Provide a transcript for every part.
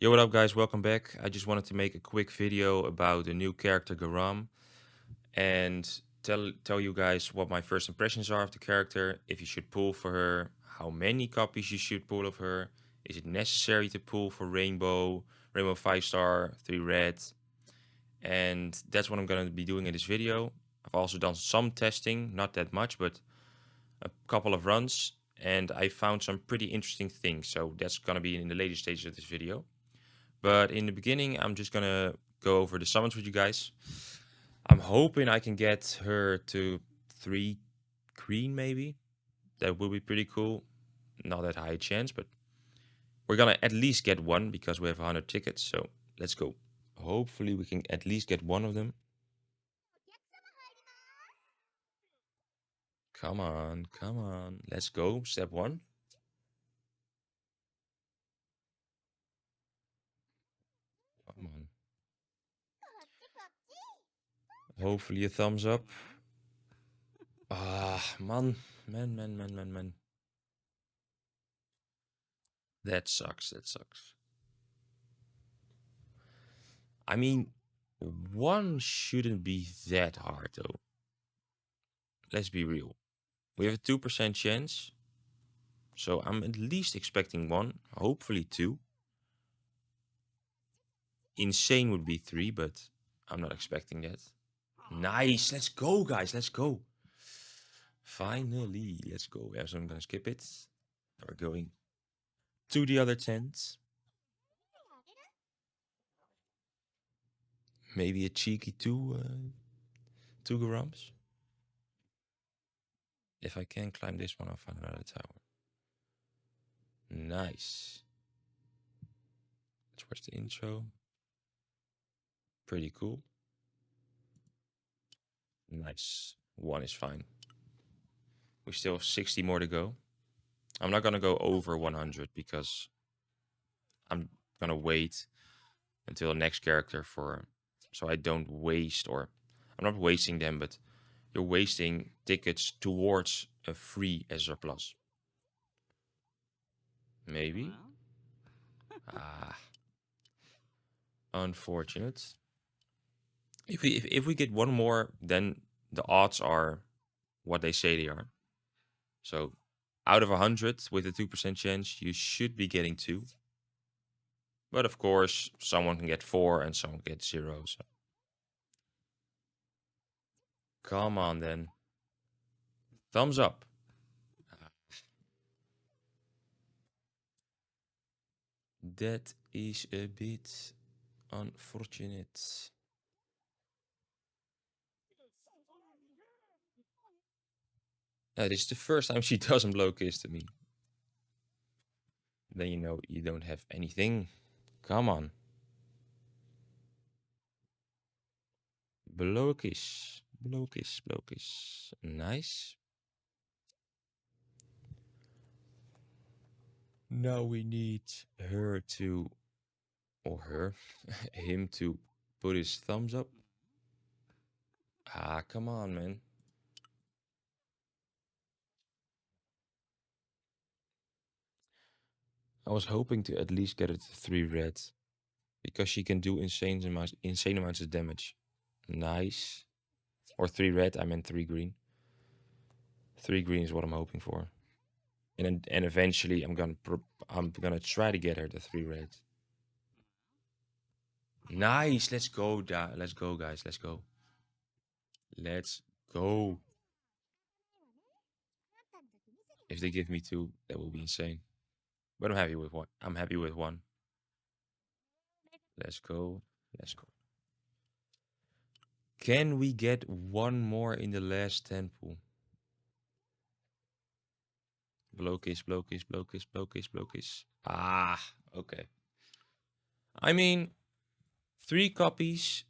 Yo, what up, guys? Welcome back. I just wanted to make a quick video about the new character Garam and tell you guys what my first impressions are of the character, if you should pull for her, how many copies you should pull of her, is it necessary to pull for Rainbow 5-star, 3 red, and that's what I'm going to be doing in this video. I've also done some testing, not that much, but a couple of runs, and I found some pretty interesting things, so that's going to be in the later stages of this video. But in the beginning, I'm just gonna go over the summons with you guys. I'm hoping I can get her to 3 green, maybe. That will be pretty cool. Not that high a chance, but we're gonna at least get one because we have 100 tickets. So let's go. Hopefully we can at least get one of them. Come on, come on. Let's go. Step 1. Come on. Hopefully a thumbs up. Ah, man. Man. That sucks. That sucks. I mean, one shouldn't be that hard, though. Let's be real. We have a 2% chance. So I'm at least expecting one, hopefully 2. Insane would be 3, but I'm not expecting that. Nice. Let's go, guys. Let's go. Finally. Let's go. Yeah, so I'm going to skip it. We're going to the other tent. Maybe a cheeky 2 Garams. If I can climb this one, I'll find another tower. Nice. Let's watch the intro. Pretty cool. Nice. 1 is fine. We still have 60 more to go. I'm not going to go over 100 because I'm going to wait until the next character so I don't waste, or I'm not wasting them, but you're wasting tickets towards a free SR Plus. Maybe. Ah, unfortunate. If we get one more, then the odds are what they say they are. So out of 100 with a 2% chance, you should be getting 2. But of course, someone can get 4 and someone gets 0. So come on then. Thumbs up. That is a bit unfortunate. This is the first time she doesn't blow kiss to me. Then you know you don't have anything. Come on. Blow a kiss. Blow kiss. Blow kiss. Nice. Now we need her to, or her, him to put his thumbs up. Ah, come on, man. I was hoping to at least get it to 3 red, because she can do insane amounts of damage. Nice. Or 3 red, I meant 3 green. 3 green is what I'm hoping for. And eventually I'm gonna try to get her to 3 red. Nice. Let's go. Let's go, guys. Let's go. Let's go. If they give me 2, that will be insane. But I'm happy with 1. I'm happy with 1. Let's go. Let's go. Can we get 1 more in the last 10 pool? Blow kiss, blow kiss, blow kiss, blow kiss, blow kiss. Ah, okay. I mean, 3 copies,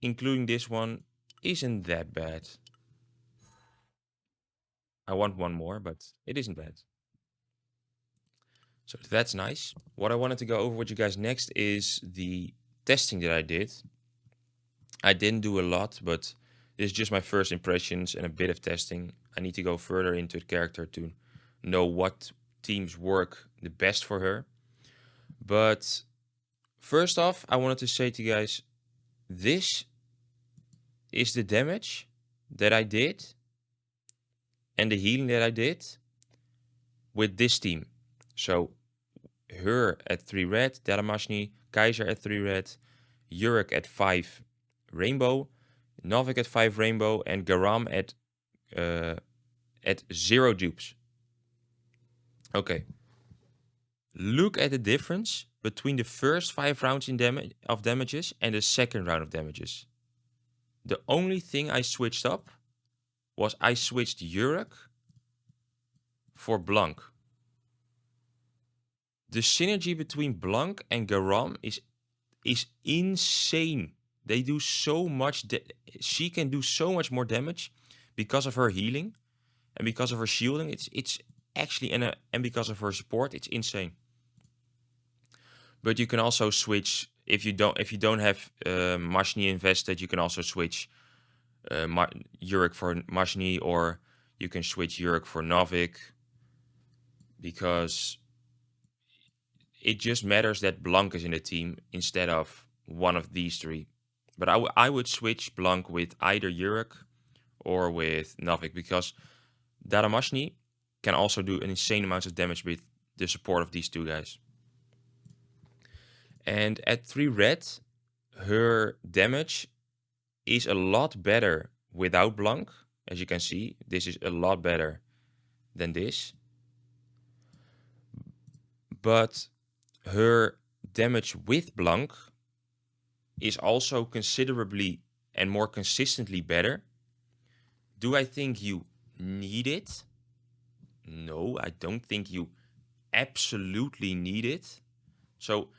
including this one, isn't that bad. I want 1 more, but it isn't bad. So that's nice. What I wanted to go over with you guys next is the testing that I did. I didn't do a lot, but this is just my first impressions and a bit of testing. I need to go further into the character to know what teams work the best for her. But First off, I wanted to say to you guys, this is the damage that I did and the healing that I did with this team. So her at 3 red, Dalamashni, Kaiser at 3 red, Yurik at 5 rainbow, Novik at 5 rainbow, and Garam at 0 dupes. Okay. Look at the difference between the first 5 rounds of damages and the second round of damages. The only thing I switched up was I switched Yurik for Blanc. The synergy between Blanc and Garam is insane. They do so much. She can do so much more damage because of her healing and because of her shielding. It's actually and because of her support, it's insane. But you can also switch if you don't have Mashni invested. You can also switch Yurik for Mashni, or you can switch Yurik for Novik, because it just matters that Blanc is in the team instead of one of these 3. But I would switch Blanc with either Yurik or with Novik, because Daramashni can also do an insane amount of damage with the support of these 2 guys. And at 3 red, her damage is a lot better without Blanc. As you can see, this is a lot better than this. But her damage with Blanc is also considerably and more consistently better. Do I think you need it? No, I don't think you absolutely need it. So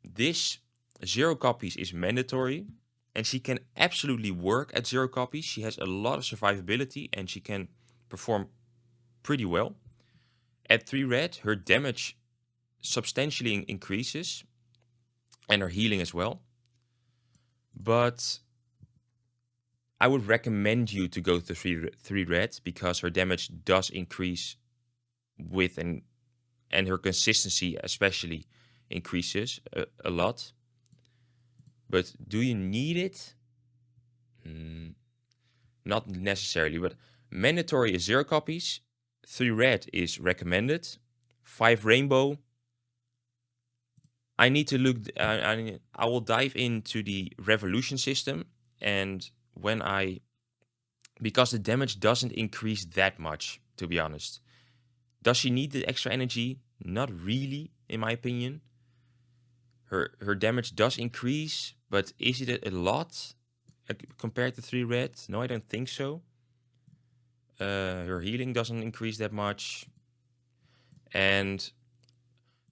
this 0 copies is mandatory, and she can absolutely work at 0 copies. She has a lot of survivability and she can perform pretty well. At 3 red, her damage substantially increases and her healing as well. But I would recommend you to go to 3 red, because her damage does increase with and her consistency especially increases a lot. But do you need it? Not necessarily, but mandatory is 0 copies. 3 red is recommended. 5 rainbow. I need to look. I will dive into the revolution system, and because the damage doesn't increase that much, to be honest. Does she need the extra energy? Not really, in my opinion. Her damage does increase, but is it a lot compared to 3 red? No, I don't think so. Her healing doesn't increase that much. And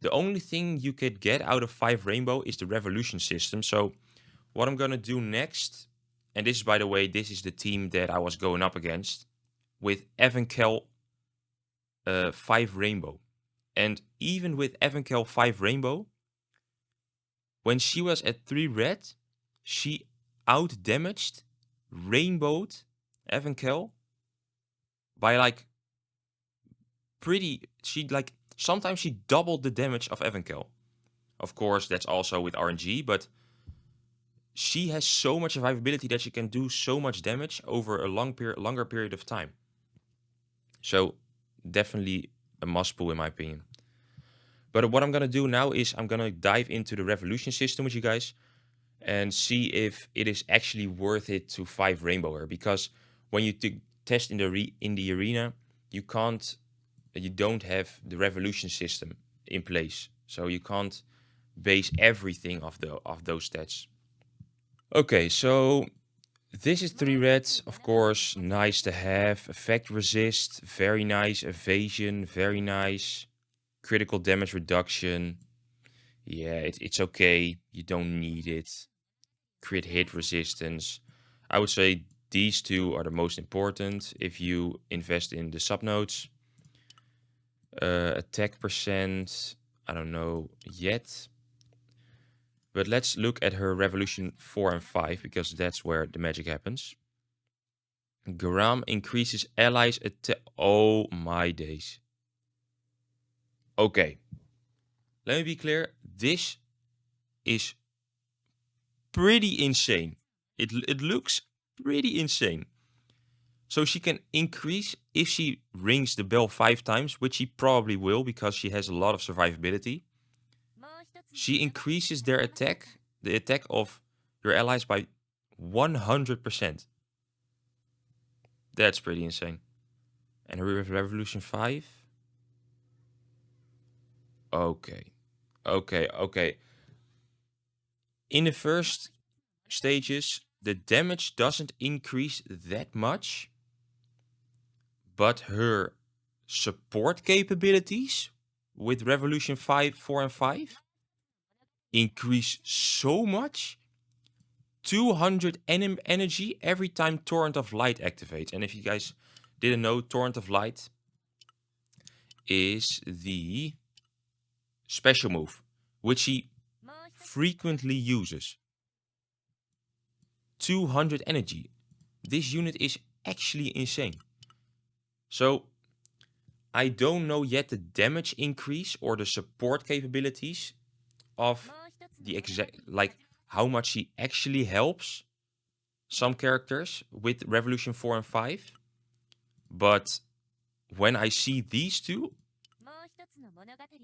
the only thing you could get out of 5 rainbow is the revolution system. So what I'm going to do next, and this is, by the way, this is the team that I was going up against, with Evankel 5 rainbow. And even with Evankel 5 rainbow, when she was at 3 red, she out-damaged, rainbowed Evankel by like sometimes she doubled the damage of Evankel. Of course, that's also with RNG, but she has so much survivability that she can do so much damage over a longer period of time. So definitely a must pull in my opinion. But what I'm going to do now is I'm going to dive into the revolution system with you guys and see if it is actually worth it to 5 rainbow her. Because when you test in the arena, you don't have the revolution system in place. So you can't base everything off those stats. Okay, so this is 3 reds, of course, nice to have. Effect resist, very nice. Evasion, very nice. Critical damage reduction, yeah, it's okay. You don't need it. Crit hit resistance. I would say these 2 are the most important if you invest in the subnodes. Attack percent, I don't know yet. But let's look at her revolution 4 and 5, because that's where the magic happens. Garam increases allies attack. Oh my days. Okay. Let me be clear. This is pretty insane. It looks pretty insane. So she can increase, if she rings the bell 5 times, which she probably will because she has a lot of survivability, she increases their attack, the attack of your allies, by 100%. That's pretty insane. And her Revolution 5? Okay. In the first stages, the damage doesn't increase that much, but her support capabilities with Revolution 5, 4, and 5 increase so much. 200 energy every time Torrent of Light activates. And if you guys didn't know, Torrent of Light is the special move, which he frequently uses. 200 energy. This unit is actually insane. So I don't know yet the damage increase or the support capabilities of the exact, like how much he actually helps some characters with Revolution 4 and 5. But when I see these two,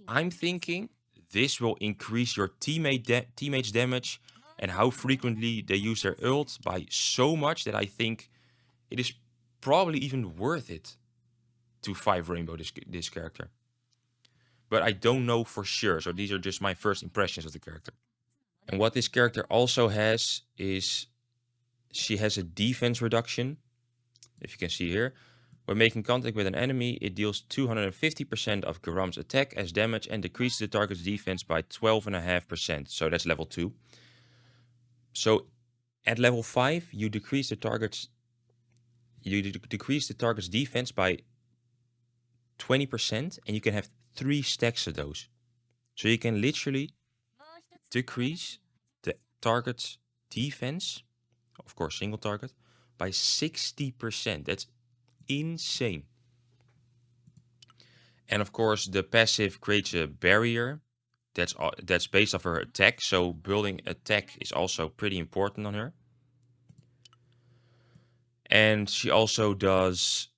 I'm thinking this will increase your teammates' damage and how frequently they use their ult by so much that I think it is probably even worth it to 5 Rainbow this character. But I don't know for sure, so these are just my first impressions of the character. And what this character also has is she has a defense reduction, if you can see here. When making contact with an enemy, it deals 250% of Garam's attack as damage and decreases the target's defense by 12.5%. So that's level 2. So at level 5, you decrease the target's defense by 20%, and you can have 3 stacks of those. So you can literally decrease the target's defense, of course single target, by 60%. That's insane. And of course the passive creates a barrier that's based off her attack, so building attack is also pretty important on her. And she also does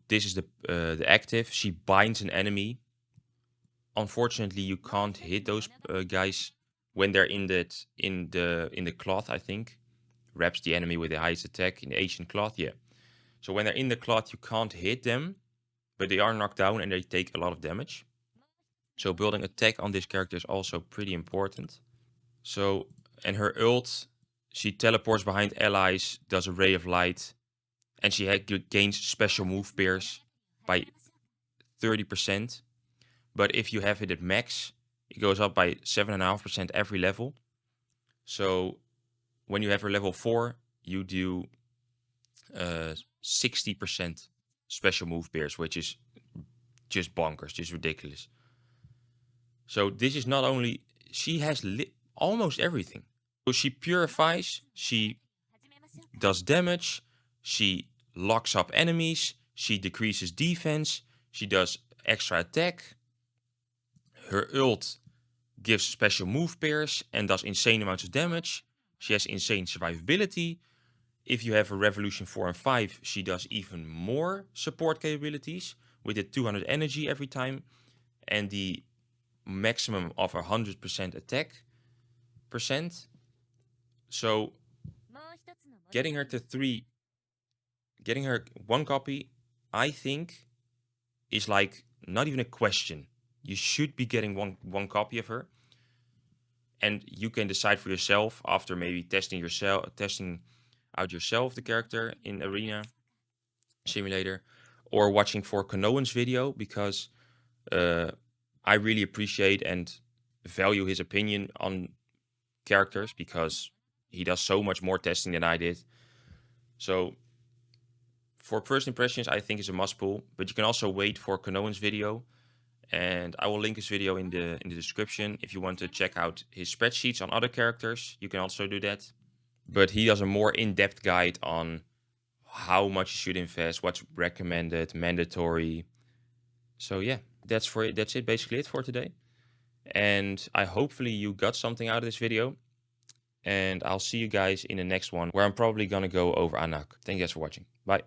this is the active, she binds an enemy. Unfortunately you can't hit those guys when they're in the cloth, I think. Wraps the enemy with the highest attack in the ancient cloth, yeah. So when they're in the cloth you can't hit them, but they are knocked down and they take a lot of damage. So building attack on this character is also pretty important. So, and her ult, she teleports behind allies, does a ray of light, and she gains special move pairs by 30%. But if you have it at max, it goes up by 7.5% every level. So when you have her level 4, you do 60% special move pairs, which is just bonkers, just ridiculous. So this is not only, she has almost everything. So she purifies, she does damage, she locks up enemies, she decreases defense, she does extra attack. Her ult gives special move pairs and does insane amounts of damage. She has insane survivability. If you have a Revolution 4 and 5, she does even more support capabilities with the 200 energy every time and the maximum of 100% attack percent. So getting her 1 copy, I think, is like not even a question. You should be getting one copy of her, and you can decide for yourself after maybe testing out yourself the character in Arena Simulator, or watching for Konoan's video, because I really appreciate and value his opinion on characters, because he does so much more testing than I did. So for first impressions, I think it's a must pull, but you can also wait for Konoan's video, and I will link his video in the description. If you want to check out his spreadsheets on other characters, you can also do that. But he does a more in-depth guide on how much you should invest, what's recommended, mandatory. So yeah, that's it, basically it for today. And I hopefully you got something out of this video. And I'll see you guys in the next one, where I'm probably gonna go over Anak. Thank you guys for watching. Bye.